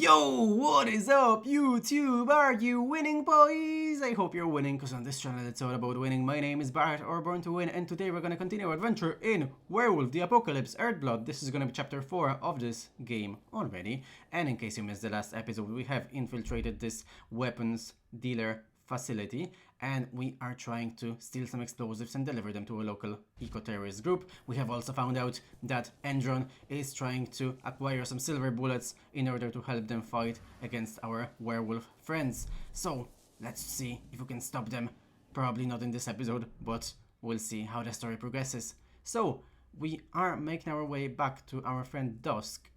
Yo, what is up, YouTube? Are you winning, boys? I hope you're winning, because on this channel it's all about winning. My name is Bart, or Born to Win, and today we're going to continue our adventure in Werewolf the Apocalypse Earthblood. This is going to be chapter 4 of this game already, and in case you missed the last episode, we have infiltrated this weapons dealer facility, and we are trying to steal some explosives and deliver them to a local eco-terrorist group. We have also found out that Endron is trying to acquire some silver bullets in order to help them fight against our werewolf friends. So let's see if we can stop them. Probably not in this episode, but we'll see how the story progresses. So we are making our way back to our friend Dusk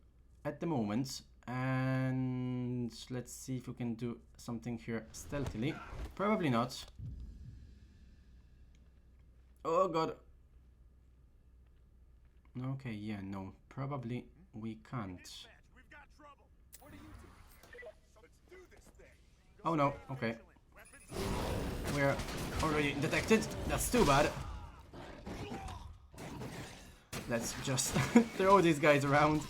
at the moment, and let's see if we can do something here stealthily. Probably not. Oh god. Okay, yeah, no, probably we can't. Oh no, okay. We're already detected. That's too bad. Let's just throw these guys around.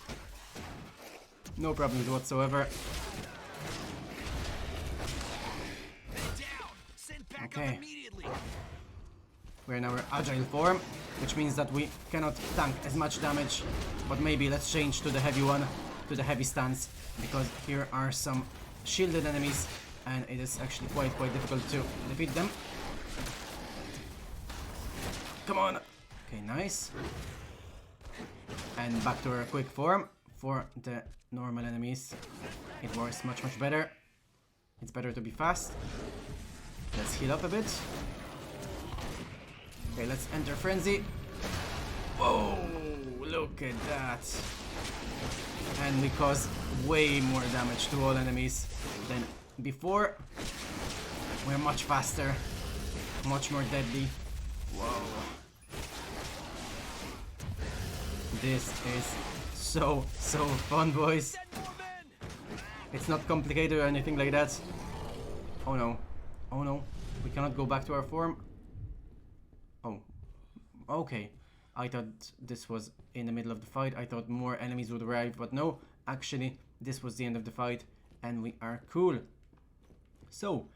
No problems whatsoever. Okay. We're in our agile form, which means that we cannot tank as much damage. But maybe let's change to the heavy one, to the heavy stance, because here are some shielded enemies, and it is actually quite difficult to defeat them. Come on. Okay, nice. And back to our quick form for the normal enemies. It works much better. It's better to be fast. Let's heal up a bit. Okay, let's enter frenzy. Whoa, look at that. And we cause way more damage to all enemies than before. We're much faster, much more deadly. Whoa. This is so fun, boys. It's not complicated or anything like that. Oh no. Oh no. We cannot go back to our form. Oh. Okay. I thought this was in the middle of the fight. I thought more enemies would arrive, but no. Actually, this was the end of the fight, and we are cool. So,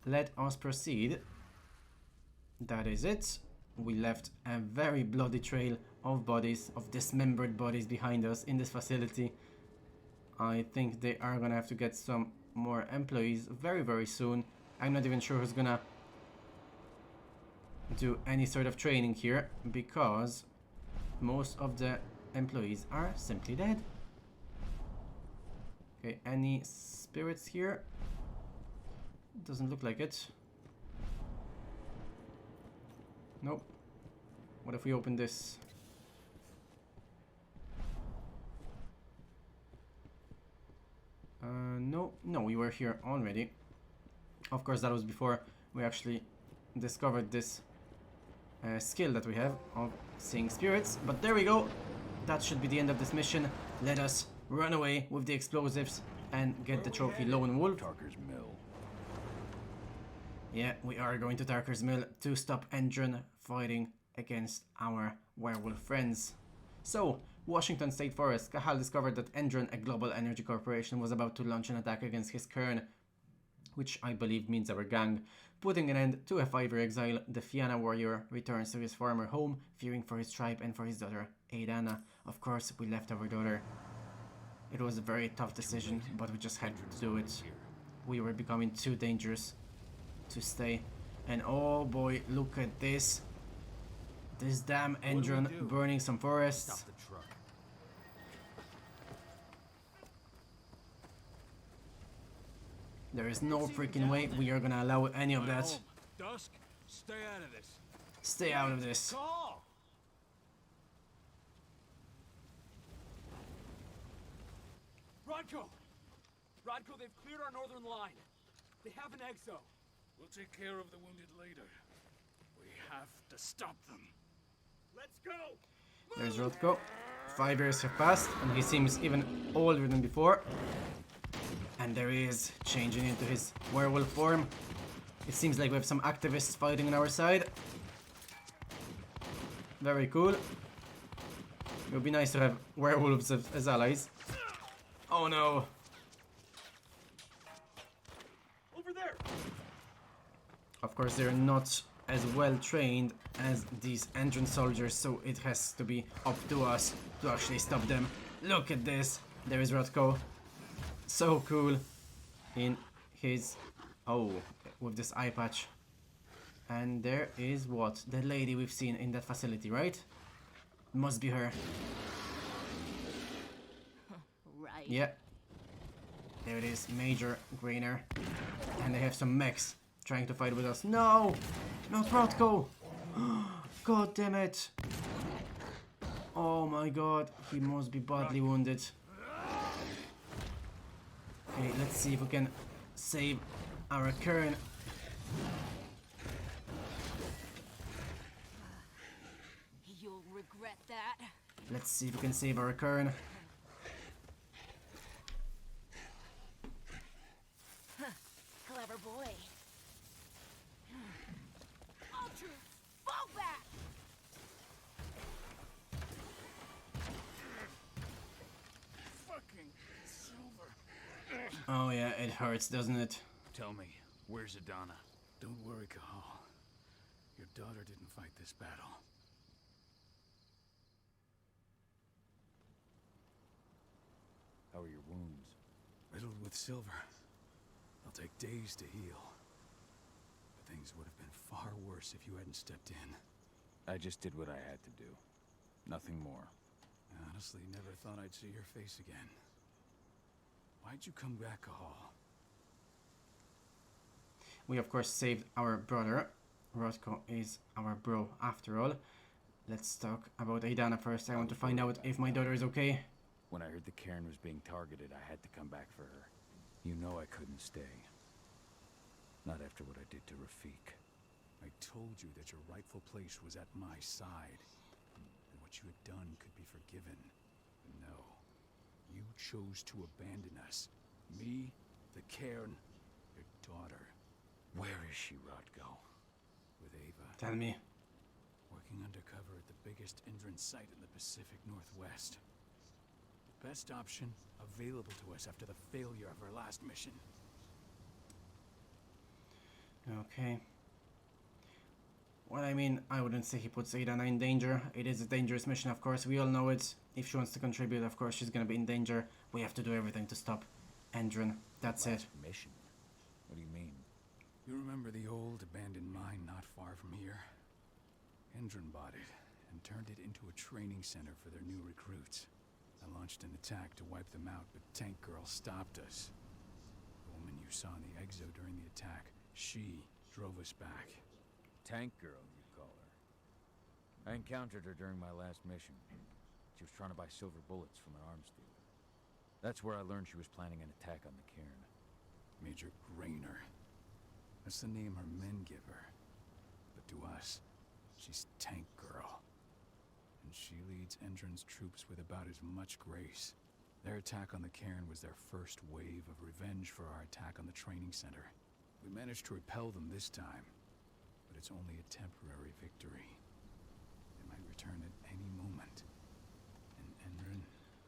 let us proceed. That is it. We left a very bloody trail of bodies, of dismembered bodies behind us in this facility. I think they are gonna have to get some more employees very soon. I'm not even sure who's gonna do any sort of training here, because most of the employees are simply dead. Okay, any spirits here? Doesn't look like it. Nope. What if we open this? No, we were here already. Of course, that was before we actually discovered this skill that we have of seeing spirits. But there we go. That should be the end of this mission. Let us run away with the explosives and get the trophy Lone Wolf. Tarker's Mill. Yeah, we are going to Tarker's Mill to stop Endron fighting against our werewolf friends. So, Washington State Forest, Cahal discovered that Endron, a global energy corporation, was about to launch an attack against his kern, which I believe means our gang. Putting an end to a 5-year exile, the Fianna warrior returns to his former home, fearing for his tribe and for his daughter, Aidana. Of course, we left our daughter. It was a very tough decision, but we just had to do it. We were becoming too dangerous to stay. And oh boy, look at this. This damn Endron burning some forests. Stop the truck. There is no freaking way we are gonna allow any of that. Dusk, stay out of this. Stay out of this. Call. Rodko, they've cleared our northern line. They have an exo. We'll take care of the wounded later. We have to stop them. Let's go. There's Rodko. 5 years have passed, and he seems even older than before. And there he is, changing into his werewolf form. It seems like we have some activists fighting on our side. Very cool. It would be nice to have werewolves as allies. Oh no. Of course, they're not as well trained as these Endron soldiers, so it has to be up to us to actually stop them. Look at this. There is Rotko. So cool. In his... Oh, with this eye patch. And there is what? The lady we've seen in that facility, right? Must be her. Right. Yeah. There it is, Major Grainer. And they have some mechs trying to fight with us. No! Not Rotko! God damn it! Oh my god, he must be badly wounded. Okay, let's see if we can save our Kern. You'll regret that. Let's see if we can save our Kern. Clever boy. Ultra, fall back! Fucking Silver. Oh yeah, it hurts, doesn't it? Tell me, where's Adana? Don't worry, Kahal. Your daughter didn't fight this battle. How are your wounds? Riddled with silver. They'll take days to heal. But things would have been far worse if you hadn't stepped in. I just did what I had to do. Nothing more. I honestly never thought I'd see your face again. Why'd you come back, Kahal? We of course saved our brother. Rotko is our bro after all. Let's talk about Aidana first. I want to find out if my daughter is okay. When I heard the cairn was being targeted, I had to come back for her. You know I couldn't stay. Not after what I did to Rafik. I told you that your rightful place was at my side. And what you had done could be forgiven. No. You chose to abandon us. Me, the cairn, your daughter. Where is she, Rotko? With Ava. Tell me. Working undercover at the biggest Indran site in the Pacific Northwest. The best option available to us after the failure of our last mission. Okay. Well, I mean, I wouldn't say he puts Aidana in danger. It is a dangerous mission, of course. We all know it. If she wants to contribute, of course, she's gonna be in danger. We have to do everything to stop Endron. That's it. Mission? What do you mean? You remember the old abandoned mine not far from here? Endron bought it and turned it into a training center for their new recruits. I launched an attack to wipe them out, but Tank Girl stopped us. The woman you saw in the exo during the attack, she drove us back. Tank Girl, you call her. I encountered her during my last mission. She was trying to buy silver bullets from an arms dealer. That's where I learned she was planning an attack on the cairn. Major Grainer. That's the name her men give her. But to us, she's Tank Girl. And she leads Endron's troops with about as much grace. Their attack on the cairn was their first wave of revenge for our attack on the training center. We managed to repel them this time, but it's only a temporary victory. They might return at any moment. And Endron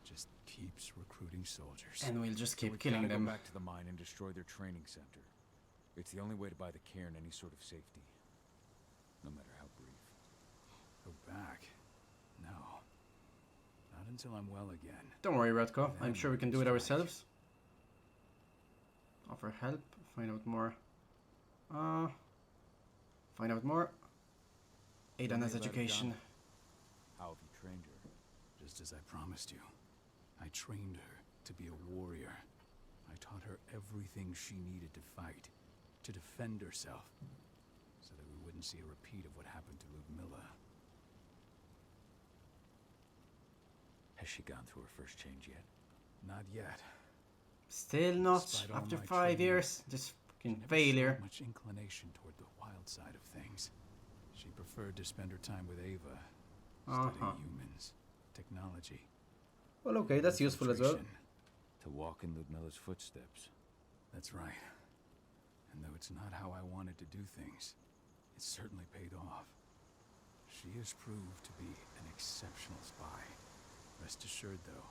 just keeps recruiting soldiers. And we'll just So keep we killing gotta them. go back to the mine and destroy their training center. It's the only way to buy the cairn any sort of safety. No matter how brief. Go back? No. Not until I'm well again. Don't worry, Rotko. I'm Then sure we can do it strike. ourselves. Offer help. Find out more. Find out more. Aidana's Tell me about education. Adana. How have you trained her? Just as I promised you. I trained her to be a warrior. I taught her everything she needed to fight. To defend herself. So that we wouldn't see a repeat of what happened to Ludmilla. Has she gone through her first change yet? Not yet. Still not. Despite all After my 5 training, years. Just She fucking never failure. showed much inclination toward the wild side of things. She preferred to spend her time with Ava. Studying humans. Technology. Well, okay, that's useful as well. infiltration. To walk in Ludmilla's footsteps. That's right. And though it's not how I wanted to do things, it certainly paid off. She has proved to be an exceptional spy. Rest assured, though,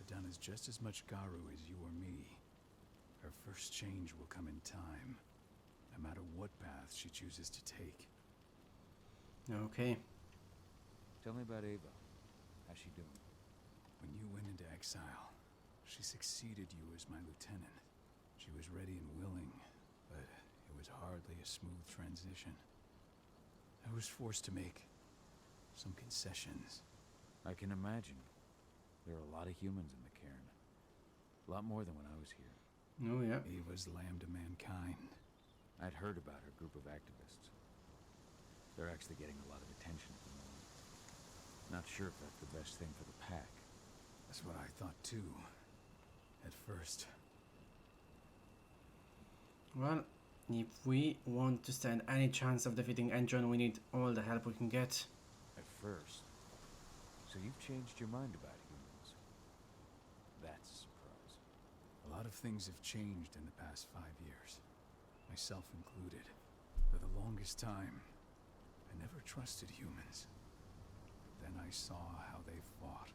Adana's just as much Garu as you or me. Her first change will come in time. A no matter what path she chooses to take. Okay. Tell me about Ava. How's she doing? When you went into exile, she succeeded you as my lieutenant. She was ready and willing, but it was hardly a smooth transition. I was forced to make some concessions. I can imagine. There are a lot of humans in the cairn. A lot more than when I was here. Oh yeah. Ava's lamb to mankind. I'd heard about her group of activists. They're actually getting a lot of attention at the moment. Not sure if that's the best thing for the pack. That's what I thought too, at first. Well, if we want to stand any chance of defeating Endron, we need all the help we can get. At first. So you've changed your mind about humans. That's a surprise. A lot of things have changed in the past 5 years, myself included. For the longest time, I never trusted humans. Then I saw how they fought,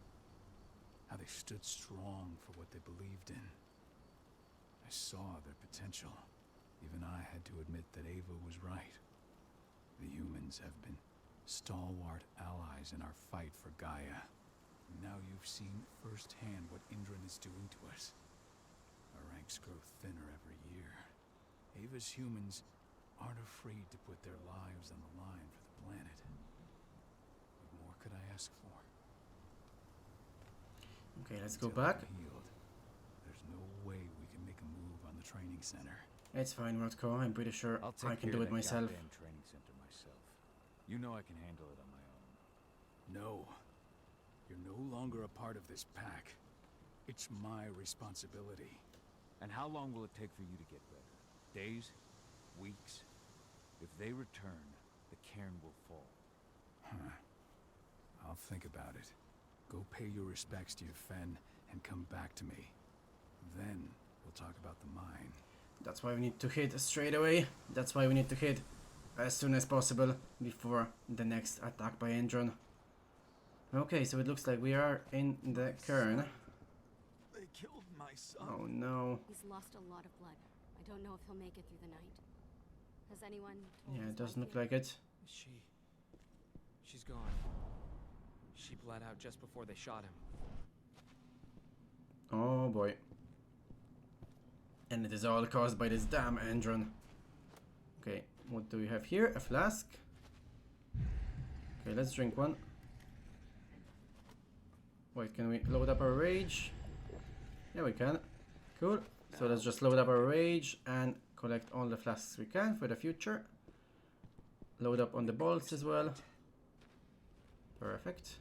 how they stood strong for what they believed in. I saw their potential. Even I had to admit that Ava was right. The humans have been stalwart allies in our fight for Gaia. Now you've seen firsthand what Indran is doing to us. Our ranks grow thinner every year. Ava's humans aren't afraid to put their lives on the line for the planet. What more could I ask for? Okay, let's go Until back. I'm healed, there's no way we can make a move on the training center. It's fine, Rodko. I'm pretty sure I'll take I can care do of it that myself. goddamn training center myself. You know I can handle it on my own. No. You're no longer a part of this pack. It's my responsibility. And how long will it take for you to get better? Days? Weeks? If they return, the cairn will fall. Huh. I'll think about it. Go pay your respects to your Fen and come back to me. Then we'll talk about the mine. That's why we need to hit straight away. That's why we need to hit as soon as possible before the next attack by Endron. Okay, so it looks like we are in the cairn. They killed my son. Oh no. He's lost a lot of blood. I don't know if he'll make it through the night. Has anyone told Yeah, his it doesn't wife look like it. She's gone. She bled out just before they shot him. Oh boy. And it is all caused by this damn Endron. Okay, what do we have here? A flask. Okay, let's drink one. Wait, can we load up our rage? Yeah, we can. Cool. So let's just load up our rage and collect all the flasks we can for the future. Load up on the bolts as well. Perfect.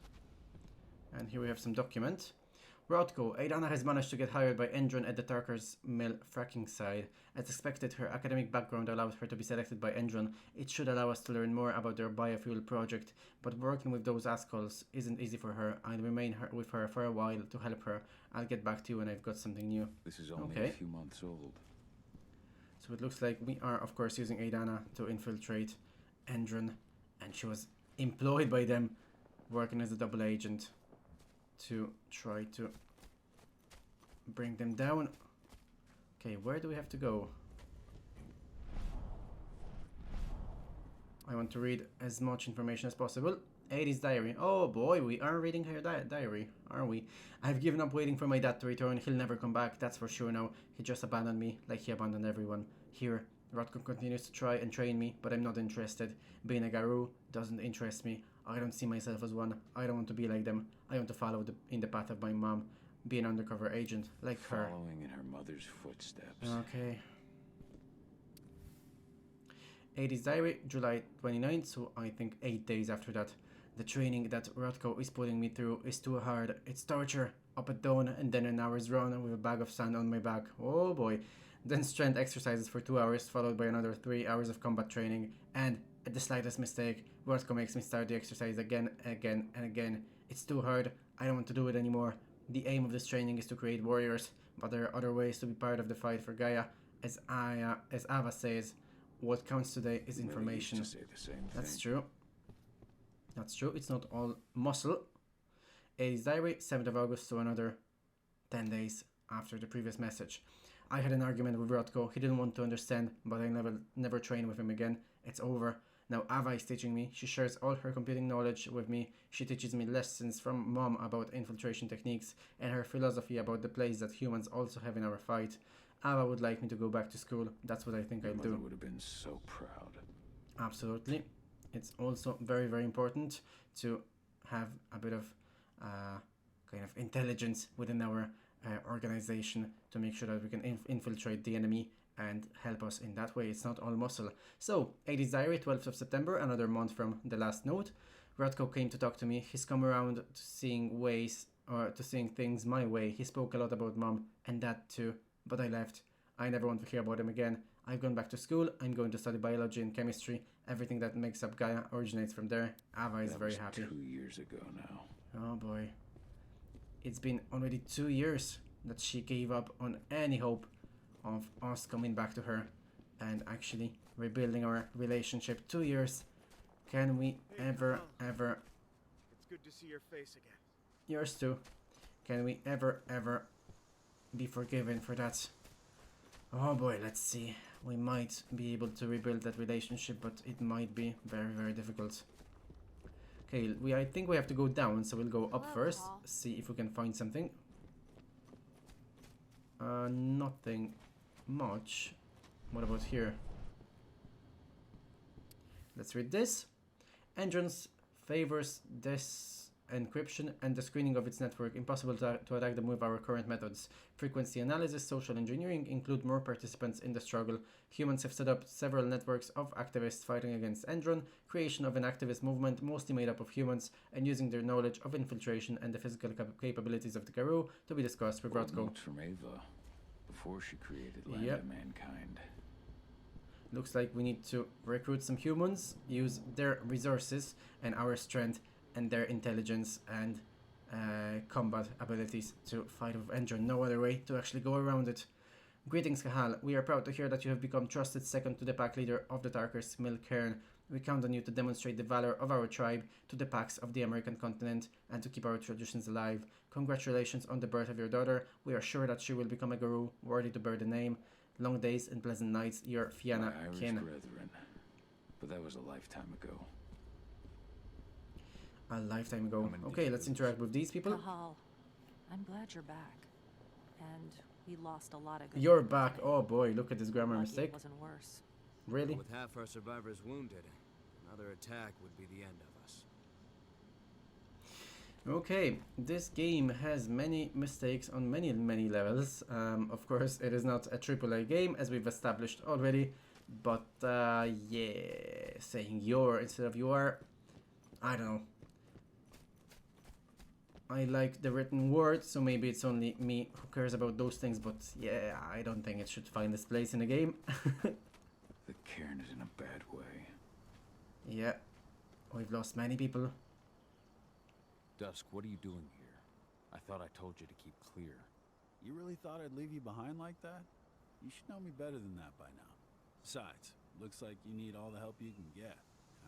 And here we have some document. Rodko, Aidana has managed to get hired by Endron at the Tarker's Mill fracking side. As expected, her academic background allowed her to be selected by Endron. It should allow us to learn more about their biofuel project, but working with those assholes isn't easy for her. I'll remain with her for a while to help her. I'll get back to you when I've got something new. This is only Okay. a few months old. So it looks like we are, of course, using Aidana to infiltrate Endron, and she was employed by them, working as a double agent to try to bring them down. Okay, where do we have to go? I want to read as much information as possible. 80's diary. Oh boy, we are reading her diary, are we? I've given up waiting for my dad to return. He'll never come back, that's for sure now. He just abandoned me, like he abandoned everyone. Here, Rodko continues to try and train me, but I'm not interested. Being a Garou doesn't interest me. I don't see myself as one. I don't want to be like them. I want to follow in the path of my mom. Be an undercover agent, like her. Following in her mother's footsteps. Okay. 80's diary, July 29th, so I think 8 days after that. The training that Rodko is putting me through is too hard. It's torture. Up and down, and then an hour's run with a bag of sand on my back. Oh boy. Then strength exercises for 2 hours, followed by another 3 hours of combat training. And at the slightest mistake, Rodko makes me start the exercise again, and again. It's too hard. I don't want to do it anymore. The aim of this training is to create warriors, but there are other ways to be part of the fight for Gaia. As Ava says, what counts today is information. Really used to say the same That's thing. true. That's true. It's not all muscle. 80's diary, 7th of August, so another 10 days after the previous message. I had an argument with Rodko. He didn't want to understand, but I never train with him again. It's over. Now Ava is teaching me. She shares all her computing knowledge with me. She teaches me lessons from Mom about infiltration techniques and her philosophy about the place that humans also have in our fight. Ava would like me to go back to school. That's what I think I'll do. Mother would have been so proud. Absolutely. It's also very, very important to have a bit of kind of intelligence within our organization to make sure that we can infiltrate the enemy and help us in that way. It's not all muscle. So, 80's Diary, 12th of September, another month from the last note. Rodko came to talk to me. He's come around to seeing ways, or to seeing things my way. He spoke a lot about Mom and Dad too, but I left. I never want to hear about him again. I've gone back to school. I'm going to study biology and chemistry. Everything that makes up Gaia originates from there. Ava is very happy. 2 years ago now. Oh boy. It's been already 2 years that she gave up on any hope of us coming back to her and actually rebuilding our relationship. 2 years. Can we ever It's good to see your face again. yours too, can we ever be forgiven for that? Oh boy, let's see. We might be able to rebuild that relationship, but it might be very, very difficult. Okay, I think we have to go down, so we'll go up Hello, first, Paul. see if we can find something. Nothing much. What about here? Let's read this. Entrance favors this encryption and the screening of its network. Impossible to attack them with our current methods. Frequency analysis, social engineering include more participants in the struggle. Humans have set up several networks of activists fighting against Endron. Creation of an activist movement mostly made up of humans and using their knowledge of infiltration and the physical capabilities of the Garou to be discussed with Old Rodko. notes from Ava before she created Land Yep. of Mankind. Looks like we need to recruit some humans, use their resources and our strength and their intelligence and combat abilities to fight with Endron. No other way to actually go around it. Greetings, Kahal. We are proud to hear that you have become trusted second to the pack leader of the Tarkers, Mil Cairn. We count on you to demonstrate the valor of our tribe to the packs of the American continent and to keep our traditions alive. Congratulations on the birth of your daughter. We are sure that she will become a Garou worthy to bear the name. Long days and pleasant nights, your Fianna My Irish Kin. brethren. But that was a lifetime ago. A lifetime ago. How many Okay, did let's you interact with these people. Kahal, I'm glad you're back. And we lost a lot of good You're people back. today. Oh boy, look at this grammar Lucky mistake. It wasn't worse. Really? With half our survivors wounded, another attack would be the end of us. Okay, this game has many mistakes on many levels. Of course, it is not a AAA game, as we've established already. But, yeah, saying your instead of you are, I don't know. I like the written word, so maybe it's only me who cares about those things. But, yeah, I don't think it should find its place in a game. The Cairn is in a bad way. Yeah, we've lost many people. Dusk, what are you doing here? I thought I told you to keep clear. You really thought I'd leave you behind like that? You should know me better than that by now. Besides, looks like you need all the help you can get.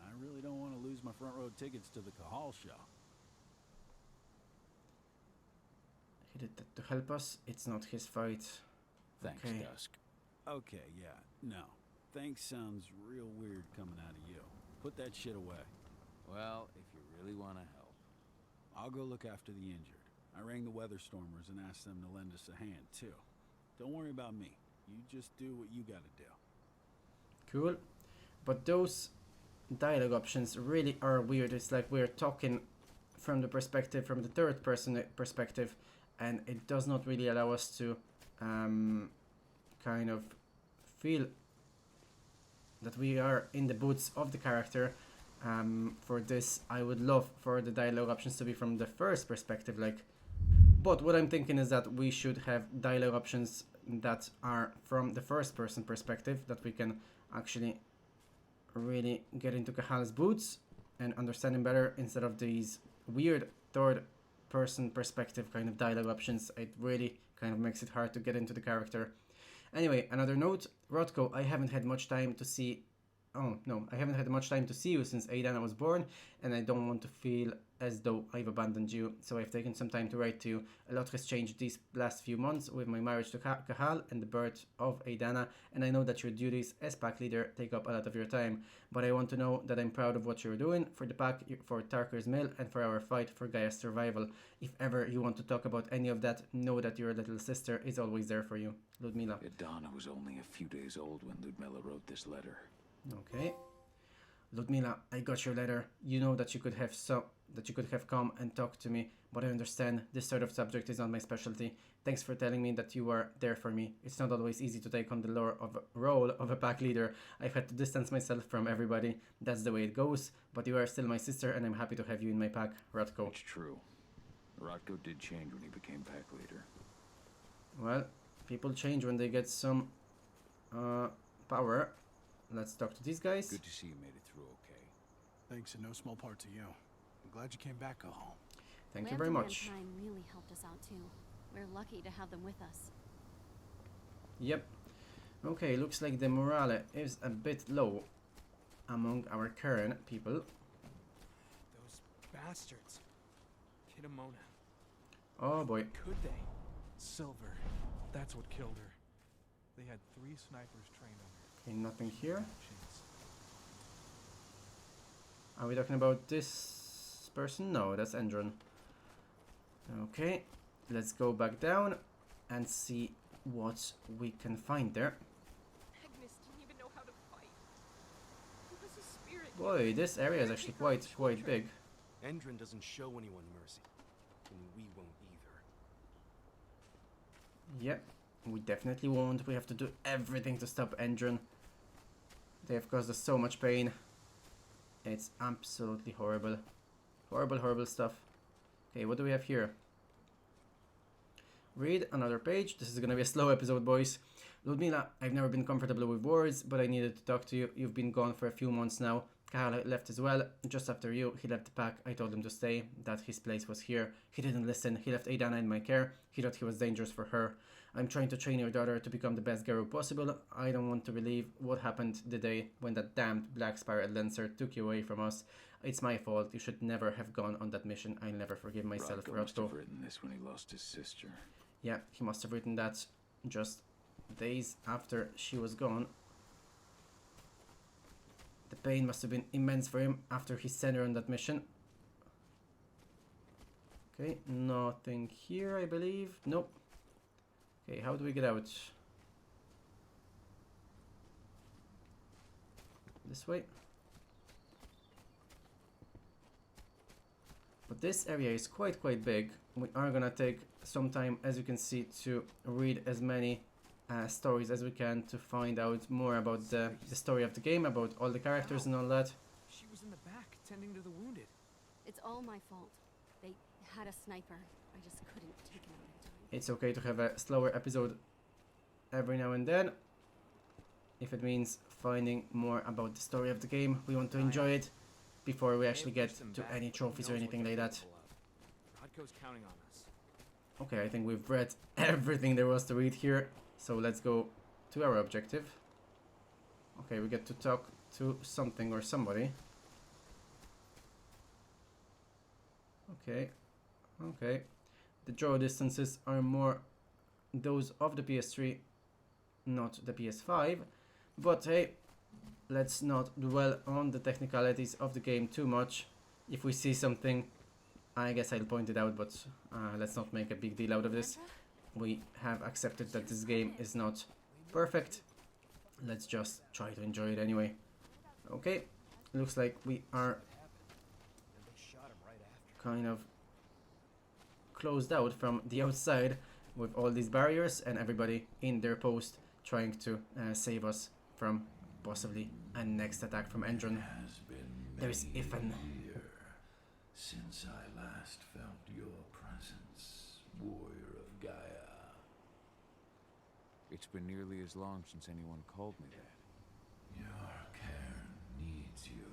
I really don't want to lose my front row tickets to the Kahal show. He did that to help us. It's not his fight. Thanks, Okay. Dusk. Okay, yeah, no. Thanks sounds real weird coming out of you. Put that shit away. Well, if you really want to help. I'll go look after the injured. I rang the Weatherstormers and asked them to lend us a hand, too. Don't worry about me. You just do what you gotta do. Cool. But those dialogue options really are weird. It's like we're talking from the perspective, from the third person perspective, and it does not really allow us to kind of feel that we are in the boots of the character. For this, I would love for the dialogue options to be from the first perspective, like. But what I'm thinking is that we should have dialogue options that are from the first person perspective, that we can actually really get into Kahal's boots and understand him better instead of these weird third person perspective kind of dialogue options. It really kind of makes it hard to get into the character. Anyway, another note, Rodko, I haven't had much time to see Oh no, I haven't had much time to see you since Aidana was born, and I don't want to feel as though I've abandoned you, so I've taken some time to write to you. A lot has changed these last few months with my marriage to Kahal and the birth of Aidana, and I know that your duties as pack leader take up a lot of your time, but I want to know that I'm proud of what you're doing for the pack, for Tarker's Mill, and for our fight for Gaia's survival. If ever you want to talk about any of that, know that your little sister is always there for you. Ludmila. Idana was only a few days old when Ludmilla wrote this letter. Okay. Ludmila, I got your letter. You know that you could have come and talked to me, but I understand this sort of subject is not my specialty. Thanks for telling me that you were there for me. It's not always easy to take on the role of a pack leader. I've had to distance myself from everybody. That's the way it goes, but you are still my sister and I'm happy to have you in my pack, Rotko. It's true. Rotko did change when he became pack leader. Well, people change when they get some power. Let's talk to these guys. Good to see you made it through okay. Thanks in no small part to you. I'm glad you came back, Kahal. Thank you very much. Time really helped us out too. We're lucky to have them with us. Yep. Okay, looks like the morale is a bit low among our current people. Those bastards. Kitamona. Oh boy. Could they? Silver. That's what killed her. They had 3 snipers trained on her. Okay, nothing here. Chance. Are we talking about this person? No, that's Endron. Okay, let's go back down and see what we can find there. Agnes didn't even know how to fight. He was a spirit. Boy, this area is actually quite big. Endron doesn't show anyone mercy, and we won't either. Yep, we definitely won't. We have to do everything to stop Endron. They have caused us so much pain. It's absolutely horrible. Horrible stuff. Okay, what do we have here? Read another page. This is gonna be a slow episode, boys. Ludmila, I've never been comfortable with words, but I needed to talk to you. You've been gone for a few months now. Kahal left as well. Just after you, he left the pack. I told him to stay, that his place was here. He didn't listen. He left Aidana in my care. He thought he was dangerous for her. I'm trying to train your daughter to become the best Garo possible. I don't want to relive what happened the day when that damned Black Spiral Lancer took you away from us. It's my fault. You should never have gone on that mission. I'll never forgive myself, Rotko must have written this when he lost his sister. Yeah, he must have written that just days after she was gone. The pain must have been immense for him after he sent her on that mission. Okay, nothing here, I believe. Nope. Okay, how do we get out? This way. But this area is quite big. We are gonna take some time, as you can see, to read as many stories as we can to find out more about the story of the game, about all the characters and all that. She was in the back, tending to the wounded. It's all my fault. They had a sniper. I just couldn't take him out in time. It's okay to have a slower episode every now and then. If it means finding more about the story of the game, we want to enjoy it before we actually get to any trophies or anything like that. Rodko's counting on us. Okay, I think we've read everything there was to read here, so let's go to our objective. Okay, we get to talk to something or somebody. Okay, okay. The draw distances are more those of the PS3, not the PS5, but hey, let's not dwell on the technicalities of the game too much. If we see something, I guess I'll point it out, but let's not make a big deal out of this. We have accepted that this game is not perfect. Let's just try to enjoy it anyway. Okay, looks like we are kind of closed out from the outside with all these barriers and everybody in their post trying to save us from possibly a next attack from Endron. There's Ifan. Since I last felt your presence, warrior of Gaia. It's been nearly as long since anyone called me that. Your cairn needs you,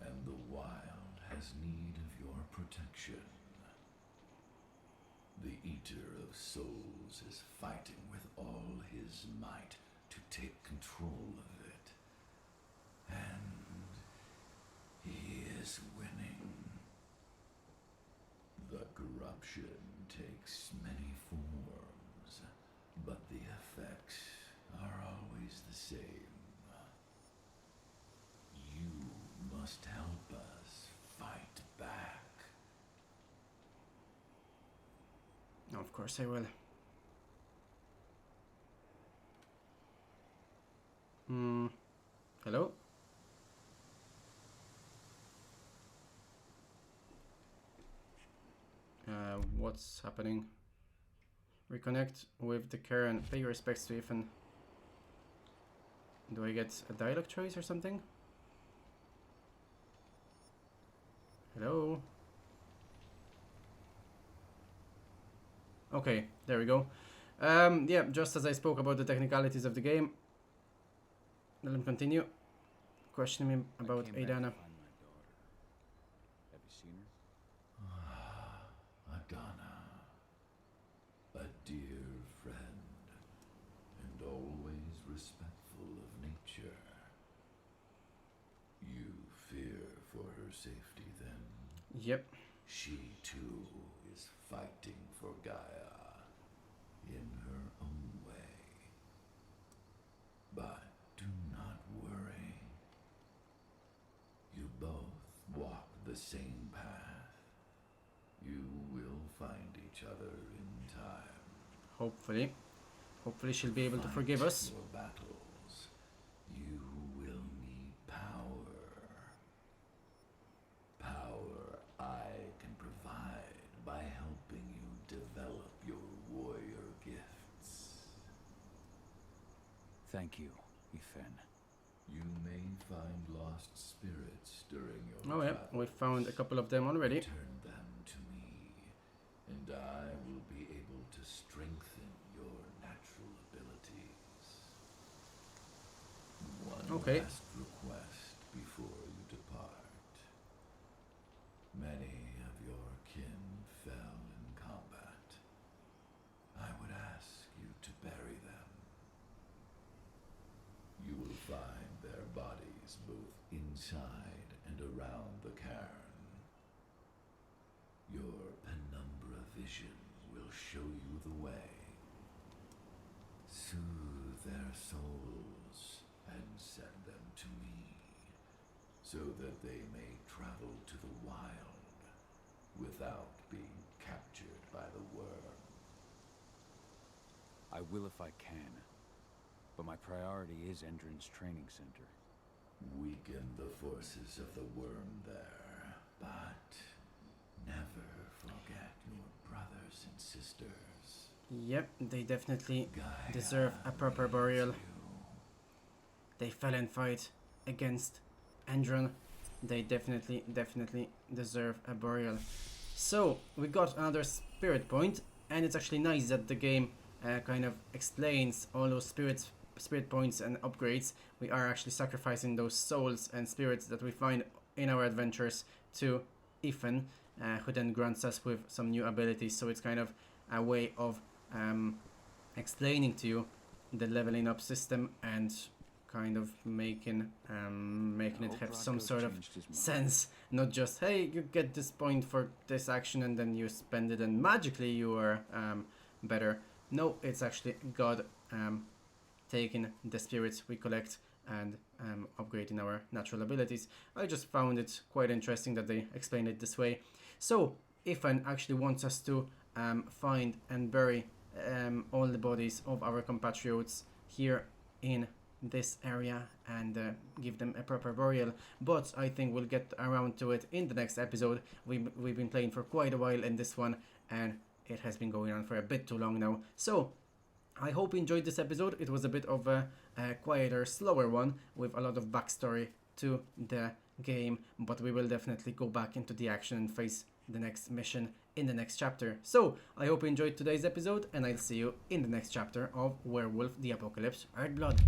and the wild has need of your protection. The Eater of Souls is fighting with all his might to take control of it. corruption takes many forms, but the effects are always the same. You must help us fight back. Of course I will. Hello? What's happening? Reconnect with the Karen. Pay your respects to Ethan. Do I get a dialogue choice or something? Hello? Okay, there we go. Yeah, just as I spoke about the technicalities of the game, let him continue. Questioning me about Aidana. Have you seen her? Adana, a dear friend, and always respectful of nature. You fear for her safety then? Yep. She too is fighting for Gaia in her own way. But do not worry. You both walk the same path. You will find each other in time. Hopefully. Hopefully she'll be able to forgive us. Your battles. You will need power. Power I can provide by helping you develop your warrior gifts. Thank you, Ethan. You may find lost spirits during your Oh yeah, we found a couple of them already. Return them to me, and I will be able to strengthen your natural abilities. One last request before you depart. Many of your kin fell in combat. I would ask you to bury them. You will find their bodies both inside and around the cairn. Your penumbra vision will show you the way. Soothe their souls and send them to me, so that they may travel to the wild without being captured by the worm. I will if I can, but my priority is Endron's training center. Weaken the forces of the worm there, but never forget your brothers and sisters. Yep, they definitely deserve a proper burial. They fell in fight against Endron. They definitely deserve a burial. So, we got another spirit point, and it's actually nice that the game kind of explains all those spirit points and upgrades. We are actually sacrificing those souls and spirits that we find in our adventures to Ethan, who then grants us with some new abilities. So it's kind of a way of explaining to you the leveling up system and kind of making it have some sort of sense, not just, hey, you get this point for this action and then you spend it and magically you are better. No, it's actually God taking the spirits we collect and upgrading our natural abilities. I just found it quite interesting that they explained it this way. So Ethan actually wants us to find and bury all the bodies of our compatriots here in this area and give them a proper burial, but I think we'll get around to it in the next episode. We've been playing for quite a while in this one and it has been going on for a bit too long now. So I hope you enjoyed this episode. It was a bit of a quieter, slower one with a lot of backstory to the game, but we will definitely go back into the action and face the next mission in the next chapter. So I hope you enjoyed today's episode and I'll see you in the next chapter of Werewolf the Apocalypse Earthblood.